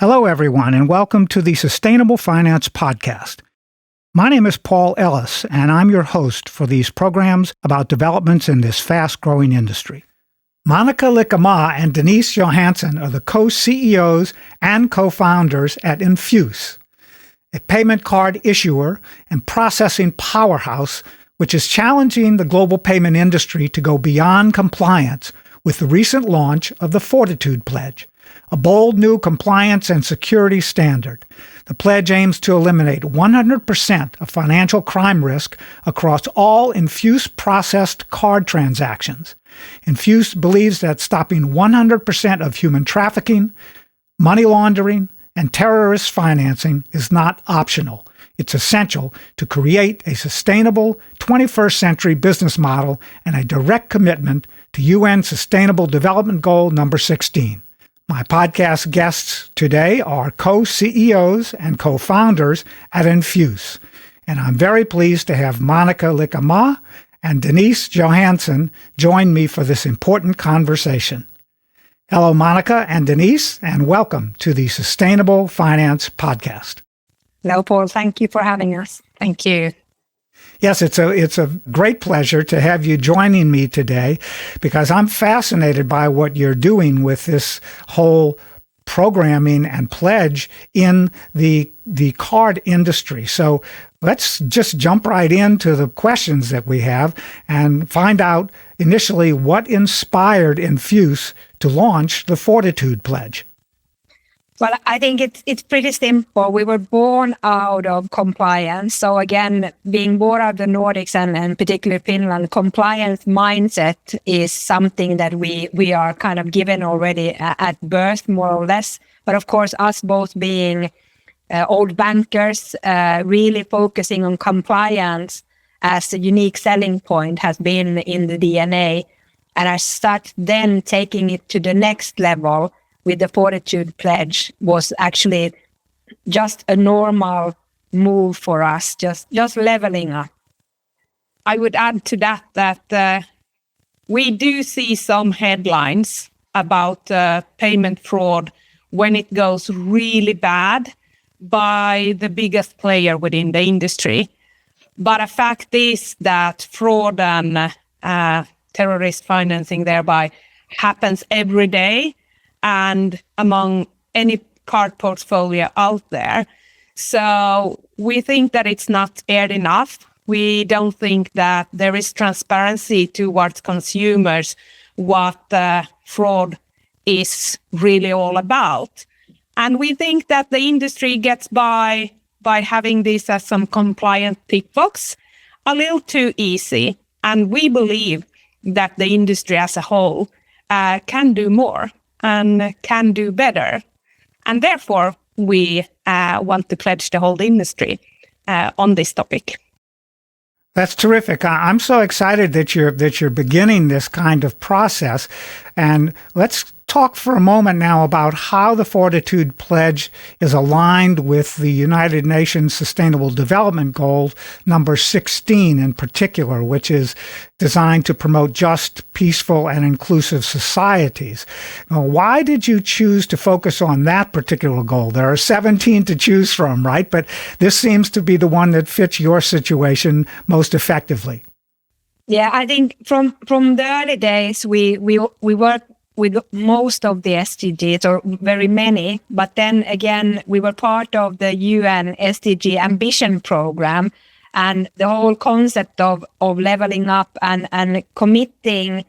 Hello, everyone, and welcome to the Sustainable Finance Podcast. My name is Paul Ellis, and I'm your host for these programs about developments in this fast-growing industry. Monika Liikamaa and Denise Johansson are the co-CEOs and co-founders at Enfuce, a payment card issuer and processing powerhouse which is challenging the global payment industry to go beyond compliance with the recent launch of the Fortitude Pledge, a bold new compliance and security standard. The pledge aims to eliminate 100% of financial crime risk across all Enfuce-processed card transactions. Enfuce believes that stopping 100% of human trafficking, money laundering, and terrorist financing is not optional. It's essential to create a sustainable 21st century business model and a direct commitment to UN Sustainable Development Goal number 16. My podcast guests today are co-CEOs and co-founders at Enfuce, and I'm very pleased to have Monika Liikamaa and Denise Johansson join me for this important conversation. Hello, Monika and Denise, and welcome to the Sustainable Finance Podcast. Hello, Paul. Thank you for having us. Thank you. Yes, it's a great pleasure to have you joining me today because I'm fascinated by what you're doing with this whole programming and pledge in the card industry. So let's just jump right into the questions that we have and find out initially what inspired Enfuce to launch the Fortitude Pledge. Well, I think it's pretty simple. We were born out of compliance. So again, being born out of the Nordics and particularly Finland, compliance mindset is something that we are kind of given already at birth, more or less. But of course, us both being old bankers, really focusing on compliance as a unique selling point has been in the DNA. And I start then taking it to the next level with the Fortitude Pledge was actually just a normal move for us, just leveling up. I would add to that we do see some headlines about payment fraud when it goes really bad by the biggest player within the industry. But a fact is that fraud and terrorist financing thereby happens every day and among any card portfolio out there. So we think that it's not aired enough. We don't think that there is transparency towards consumers what fraud is really all about. And we think that the industry gets by having this as some compliant tick box a little too easy. And we believe that the industry as a whole can do more and can do better. And therefore, we want to pledge the whole industry on this topic. That's terrific. I'm so excited that you're beginning this kind of process. And let's talk for a moment now about how the Fortitude Pledge is aligned with the United Nations Sustainable Development Goal number 16 in particular, which is designed to promote just, peaceful, and inclusive societies. Now, why did you choose to focus on that particular goal? There are 17 to choose from, right? But this seems to be the one that fits your situation most effectively. Yeah, I think from the early days, we worked with most of the SDGs, or very many, but then again, we were part of the UN SDG Ambition Program, and the whole concept of leveling up and committing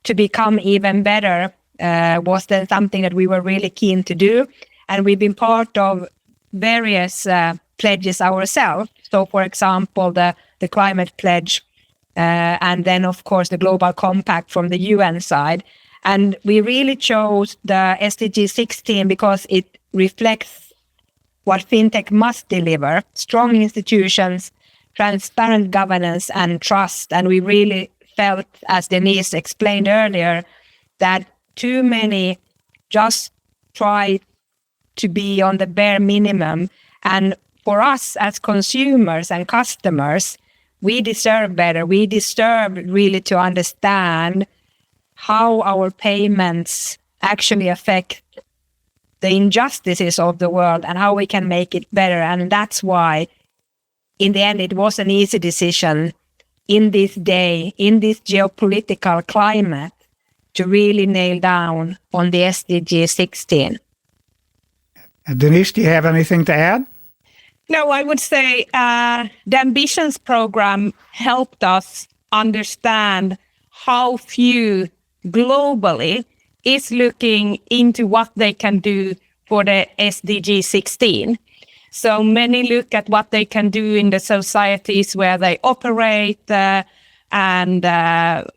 to become even better was then something that we were really keen to do, and we've been part of various pledges ourselves. So, for example, the Climate Pledge, and then, of course, the Global Compact from the UN side. And we really chose the SDG 16 because it reflects what fintech must deliver: strong institutions, transparent governance, and trust. And we really felt, as Denise explained earlier, that too many just try to be on the bare minimum. And for us as consumers and customers, we deserve better. We deserve really to understand how our payments actually affect the injustices of the world and how we can make it better. And that's why, in the end, it was an easy decision in this day, in this geopolitical climate, to really nail down on the SDG 16. And Denise, do you have anything to add? No, I would say the Ambitions program helped us understand how few globally is looking into what they can do for the SDG 16. So many look at what they can do in the societies where they operate and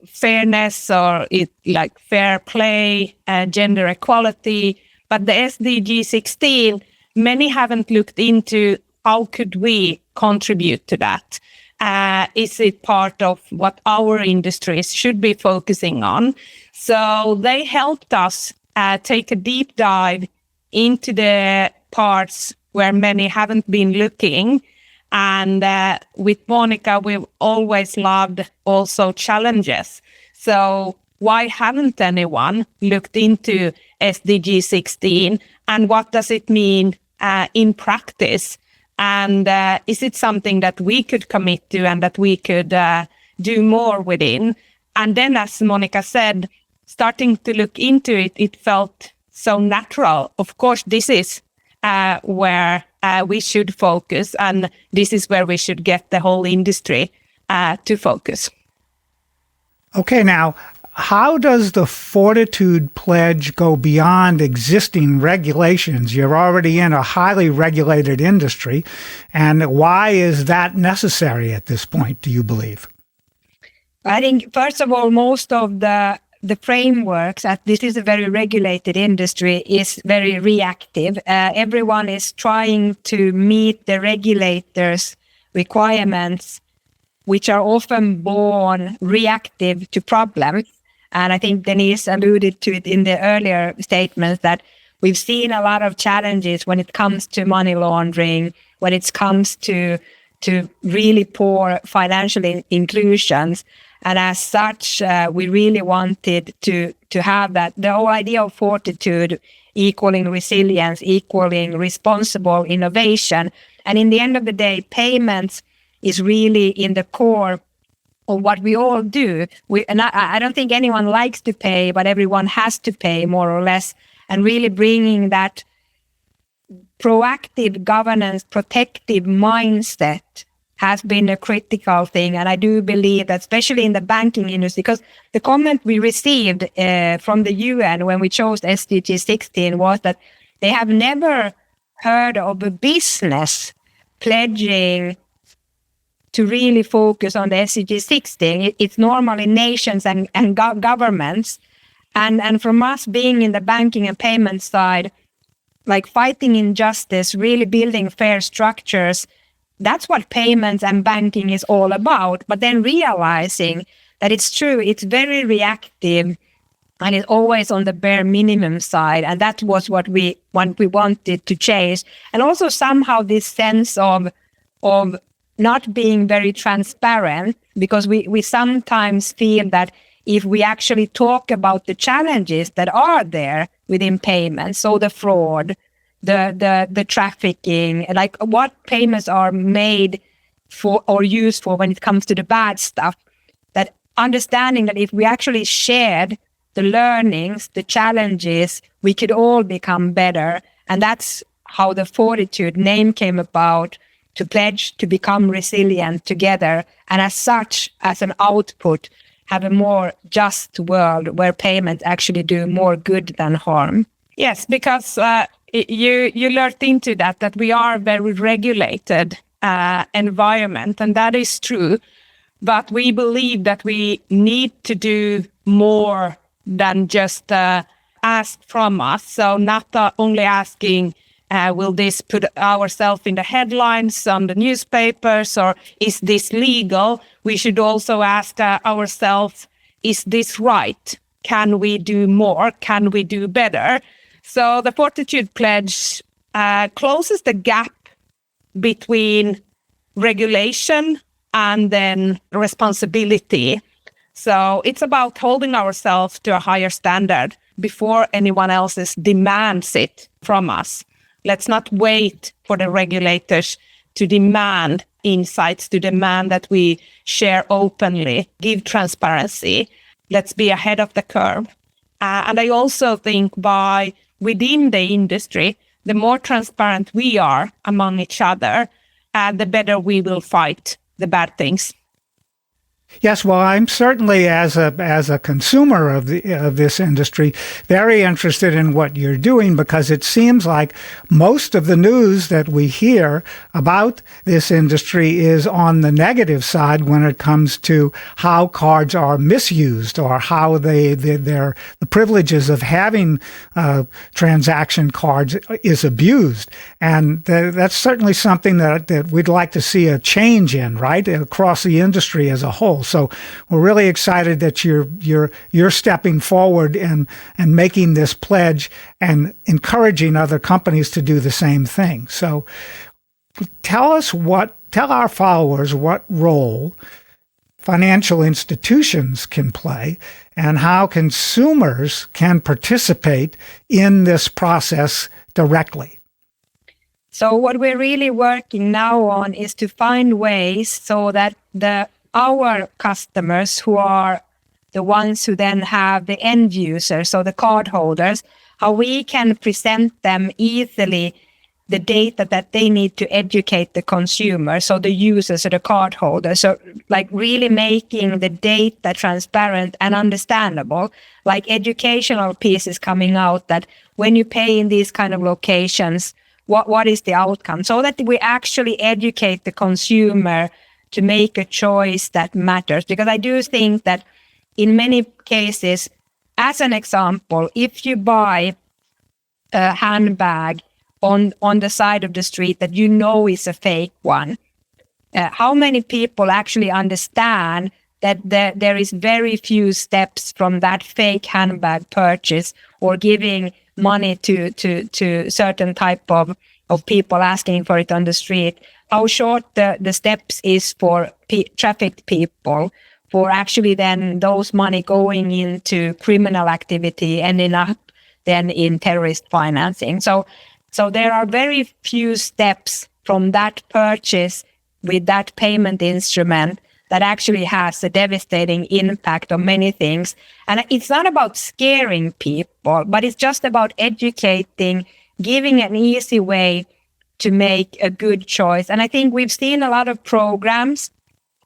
fairness or like fair play, gender equality. But the SDG 16, many haven't looked into how could we contribute to that. Is it part of what our industries should be focusing on? So they helped us take a deep dive into the parts where many haven't been looking. And with Monika, we've always loved also challenges. So why haven't anyone looked into SDG 16? And what does it mean in practice? And is it something that we could commit to and that we could do more within? And then, as Monika said, starting to look into it, it felt so natural. Of course, this is where we should focus, and this is where we should get the whole industry to focus. Okay, now, how does the Fortitude Pledge go beyond existing regulations? You're already in a highly regulated industry, and why is that necessary at this point, do you believe? I think, first of all, most of the frameworks, as this is a very regulated industry, is very reactive. Everyone is trying to meet the regulators' requirements, which are often born reactive to problems. And I think Denise alluded to it in the earlier statements that we've seen a lot of challenges when it comes to money laundering, when it comes to really poor financial inclusions. And as such, we really wanted to have that. The whole idea of fortitude equaling resilience, equaling responsible innovation. And in the end of the day, payments is really in the core of what we all do. I don't think anyone likes to pay, but everyone has to pay more or less. And really bringing that proactive governance, protective mindset has been a critical thing. And I do believe that, especially in the banking industry, because the comment we received from the UN when we chose SDG 16 was that they have never heard of a business pledging to really focus on the SDG 16. It's normally nations and governments. And from us being in the banking and payment side, like fighting injustice, really building fair structures, that's what payments and banking is all about. But then realizing that it's true, it's very reactive and it's always on the bare minimum side. And that was what we wanted to change. And also somehow this sense of not being very transparent, because we sometimes feel that if we actually talk about the challenges that are there within payments, so the fraud, the trafficking, like what payments are made for or used for when it comes to the bad stuff, that understanding that if we actually shared the learnings, the challenges, we could all become better. And that's how the Fortitude name came about, to pledge to become resilient together, and as such, as an output, have a more just world where payments actually do more good than harm. Yes, because you learned into that we are a very regulated environment, and that is true. But we believe that we need to do more than just ask from us. So not only asking, will this put ourselves in the headlines on the newspapers, or is this legal? We should also ask ourselves, is this right? Can we do more? Can we do better? So the Fortitude Pledge closes the gap between regulation and then responsibility. So it's about holding ourselves to a higher standard before anyone else demands it from us. Let's not wait for the regulators to demand insights, to demand that we share openly, give transparency. Let's be ahead of the curve. And I also think within the industry, the more transparent we are among each other, the better we will fight the bad things. Yes, well, I'm certainly, as a consumer of this industry, very interested in what you're doing, because it seems like most of the news that we hear about this industry is on the negative side when it comes to how cards are misused, or how the privileges of having transaction cards is abused. And that's certainly something that we'd like to see a change in, right, across the industry as a whole. So we're really excited that you're stepping forward and making this pledge and encouraging other companies to do the same thing. So tell our followers what role financial institutions can play and how consumers can participate in this process directly. So what we're really working now on is to find ways so that our customers, who are the ones who then have the end users, so the cardholders, how we can present them easily the data that they need to educate the consumer, so the users or the cardholders. So like really making the data transparent and understandable, like educational pieces coming out that when you pay in these kind of locations, what is the outcome, so that we actually educate the consumer to make a choice that matters. Because I do think that in many cases, as an example, if you buy a handbag on the side of the street that you know is a fake one, how many people actually understand that there is very few steps from that fake handbag purchase or giving money to certain type of people asking for it on the street, how short the steps is for trafficked people, for actually then those money going into criminal activity, ending up then in terrorist financing. So there are very few steps from that purchase with that payment instrument that actually has a devastating impact on many things. And it's not about scaring people, but it's just about educating, giving an easy way to make a good choice. And I think we've seen a lot of programs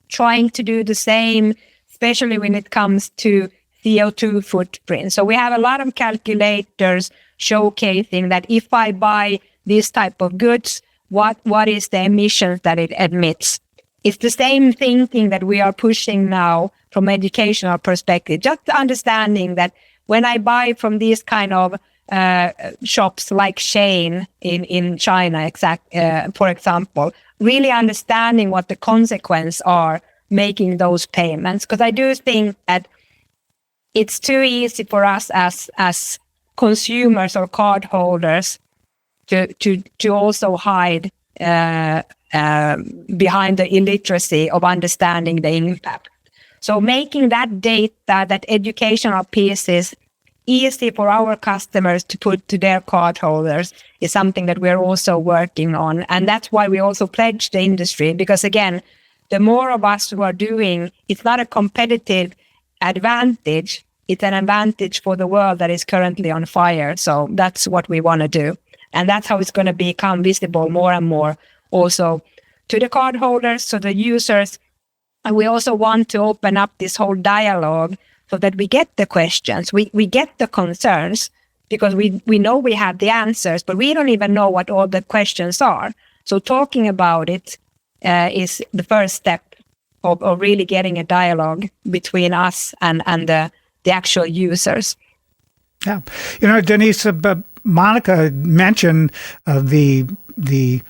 trying to do the same, especially when it comes to CO2 footprint. So we have a lot of calculators showcasing that if I buy this type of goods, what is the emissions that it emits? It's the same thinking that we are pushing now from educational perspective, just understanding that when I buy from these kind of shops like Shein in China, for example, really understanding what the consequences are making those payments. Because I do think that it's too easy for us as consumers or cardholders to also hide behind the illiteracy of understanding the impact. So making that data, that educational pieces easy for our customers to put to their cardholders is something that we're also working on. And that's why we also pledge the industry, because again, the more of us who are doing, it's not a competitive advantage, it's an advantage for the world that is currently on fire. So that's what we want to do. And that's how it's going to become visible more and more also to the cardholders, so the users. And we also want to open up this whole dialogue so that we get the questions, we get the concerns, because we know we have the answers, but we don't even know what all the questions are. So talking about it is the first step of really getting a dialogue between us and the actual users. Yeah. Denise, Monika mentioned the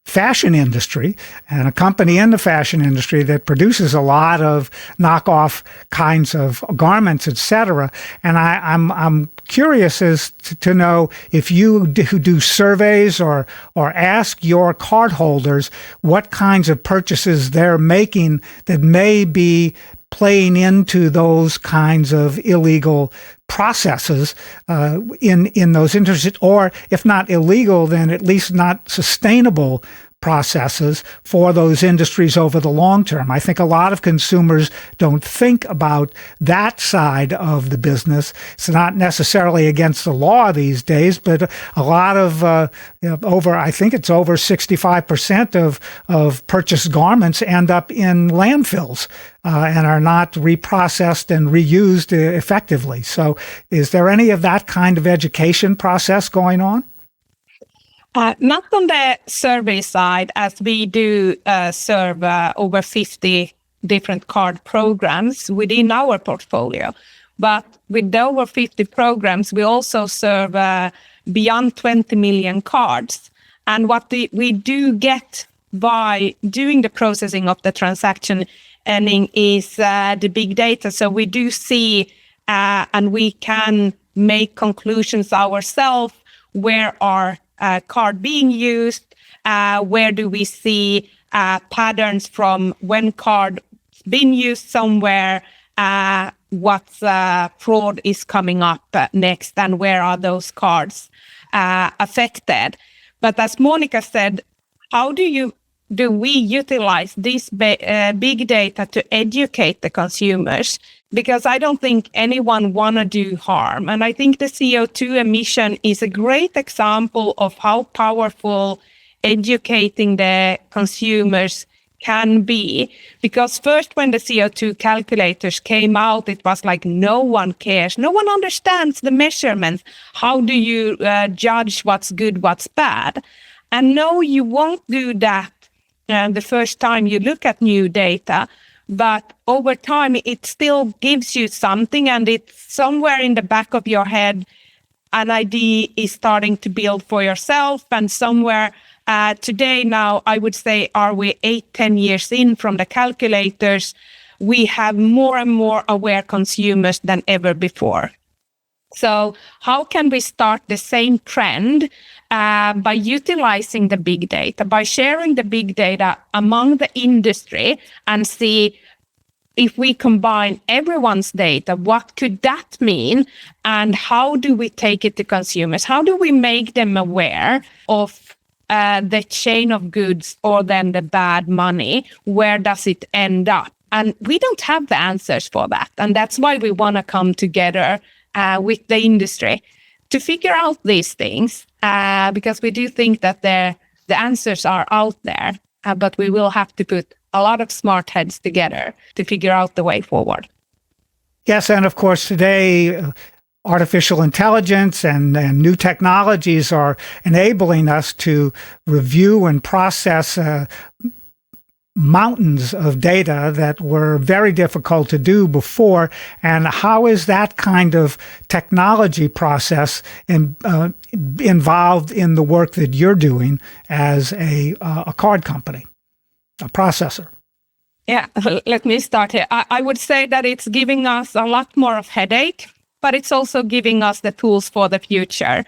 fashion industry and a company in the fashion industry that produces a lot of knockoff kinds of garments, etc. And I'm curious as to know if you do surveys or ask your cardholders what kinds of purchases they're making that may be playing into those kinds of illegal processes in those industries, or if not illegal, then at least not sustainable processes for those industries over the long term. I think a lot of consumers don't think about that side of the business. It's not necessarily against the law these days, but a lot of I think it's over 65% of purchased garments end up in landfills and are not reprocessed and reused effectively. So is there any of that kind of education process going on? Not on the survey side, as we do serve over 50 different card programs within our portfolio. But with the over 50 programs, we also serve beyond 20 million cards. And what we do get by doing the processing of the transaction ending is the big data. So we do see and we can make conclusions ourselves. Where are card being used? Where do we see patterns from when card been used somewhere? What fraud is coming up next, and where are those cards affected? But as Monika said, how do we utilize this big data to educate the consumers? Because I don't think anyone want to do harm. And I think the CO2 emission is a great example of how powerful educating the consumers can be. Because first, when the CO2 calculators came out, it was like no one cares. No one understands the measurements. How do you judge what's good, what's bad? And no, you won't do that the first time you look at new data. But over time, it still gives you something, and it's somewhere in the back of your head, an idea is starting to build for yourself. And somewhere today now, I would say, are we 8-10 years in from the calculators? We have more and more aware consumers than ever before. So how can we start the same trend by utilizing the big data, by sharing the big data among the industry and see if we combine everyone's data, what could that mean? And how do we take it to consumers? How do we make them aware of the chain of goods or then the bad money? Where does it end up? And we don't have the answers for that. And that's why we want to come together with the industry to figure out these things, because we do think that the answers are out there, but we will have to put a lot of smart heads together to figure out the way forward. Yes, and of course today, artificial intelligence and new technologies are enabling us to review and process mountains of data that were very difficult to do before. And how is that kind of technology process involved in the work that you're doing as a card company, a processor? Yeah, let me start here. I would say that it's giving us a lot more of headache, but it's also giving us the tools for the future.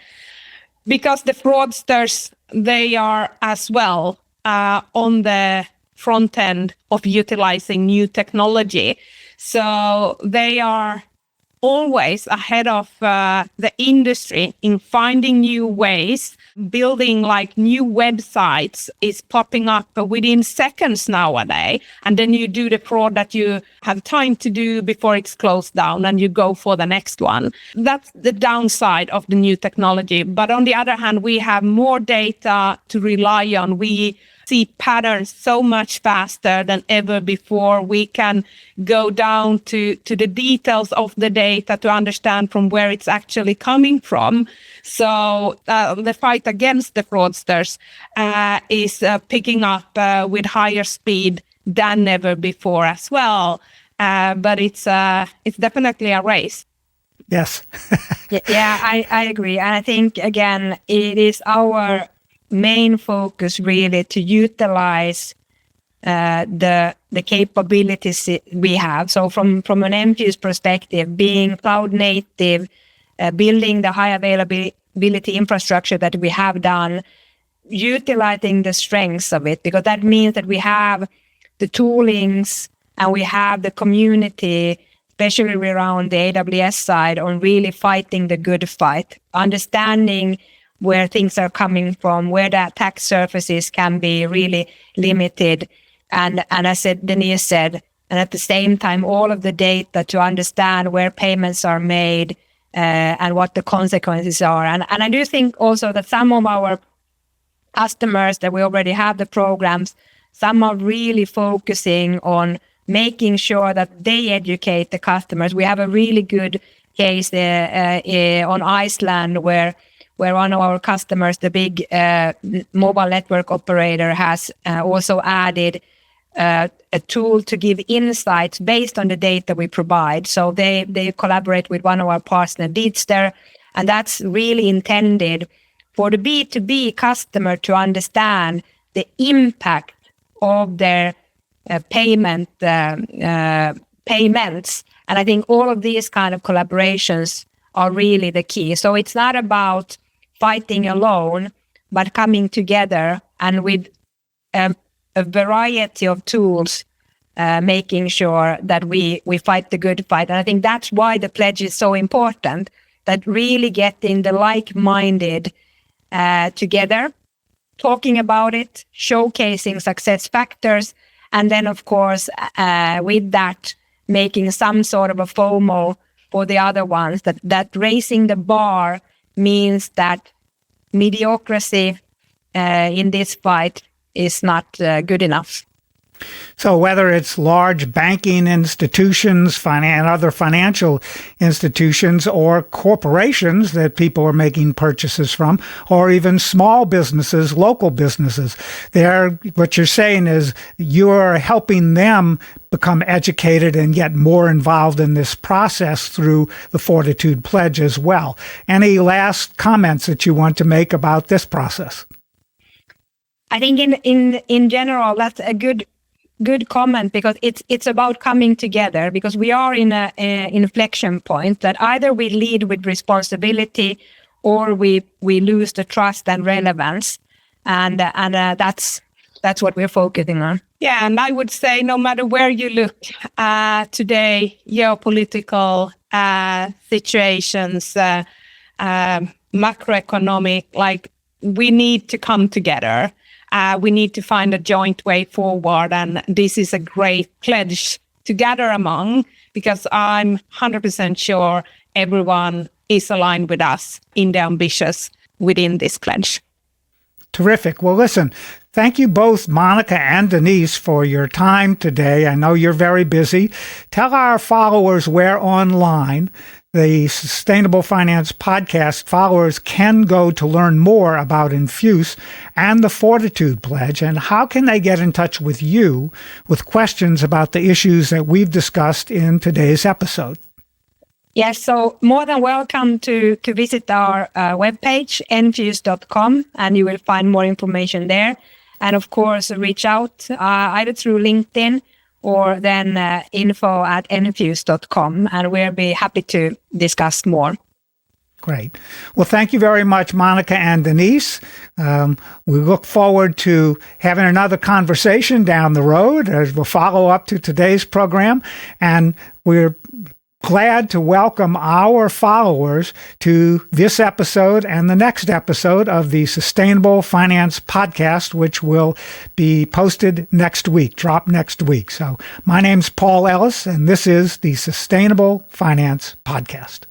Because the fraudsters, they are as well on the front end of utilizing new technology. So they are always ahead of the industry in finding new ways. Building like new websites is popping up within seconds nowadays. And then you do the fraud that you have time to do before it's closed down and you go for the next one. That's the downside of the new technology. But on the other hand, we have more data to rely on. We see patterns so much faster than ever before. We can go down to the details of the data to understand from where it's actually coming from. So the fight against the fraudsters is picking up with higher speed than ever before as well. But it's definitely a race. Yes. Yeah, I agree. And I think, again, it is our main focus really to utilize the capabilities we have. So from an Enfuce perspective, being cloud native, building the high availability infrastructure that we have done, utilizing the strengths of it, because that means that we have the toolings and we have the community, especially around the AWS side, on really fighting the good fight, understanding where things are coming from, where the attack surfaces can be really limited. And as Denise said, and at the same time, all of the data to understand where payments are made and what the consequences are. And I do think also that some of our customers that we already have the programs, some are really focusing on making sure that they educate the customers. We have a really good case on Iceland where one of our customers, the big mobile network operator, has also added a tool to give insights based on the data we provide. So they collaborate with one of our partners, Deedster, and that's really intended for the B2B customer to understand the impact of their payments. And I think all of these kind of collaborations are really the key. So it's not about fighting alone, but coming together and with a variety of tools, making sure that we fight the good fight. And I think that's why the pledge is so important, that really getting the like-minded together, talking about it, showcasing success factors, and then, of course, with that, making some sort of a FOMO for the other ones, that raising the bar means that mediocrity in this fight is not good enough. So whether it's large banking institutions, other financial institutions, or corporations that people are making purchases from, or even small businesses, local businesses, what you're saying is you're helping them become educated and get more involved in this process through the Fortitude Pledge as well. Any last comments that you want to make about this process? I think in general, that's a good comment, because it's about coming together, because we are in an inflection point that either we lead with responsibility or we lose the trust and relevance, and that's what we're focusing on. Yeah, and I would say no matter where you look today, geopolitical situations, macroeconomic, like, we need to come together. We need to find a joint way forward, and this is a great pledge to gather among, because I'm 100% sure everyone is aligned with us in the ambitions within this pledge. Terrific. Well, listen, thank you both, Monika and Denise, for your time today. I know you're very busy. Tell our followers where online the Sustainable Finance Podcast followers can go to learn more about Enfuce and the Fortitude Pledge, and how can they get in touch with you with questions about the issues that we've discussed in today's episode. Yes, so more than welcome to visit our webpage, Enfuce.com, and you will find more information there. And of course, reach out either through LinkedIn or then info@enfuce.com, and we'll be happy to discuss more. Great. Well, thank you very much, Monika and Denise. We look forward to having another conversation down the road as we'll follow up to today's program, and we're glad to welcome our followers to this episode and the next episode of the Sustainable Finance Podcast, which will be posted next week, drop next week. So my name's Paul Ellis, and this is the Sustainable Finance Podcast.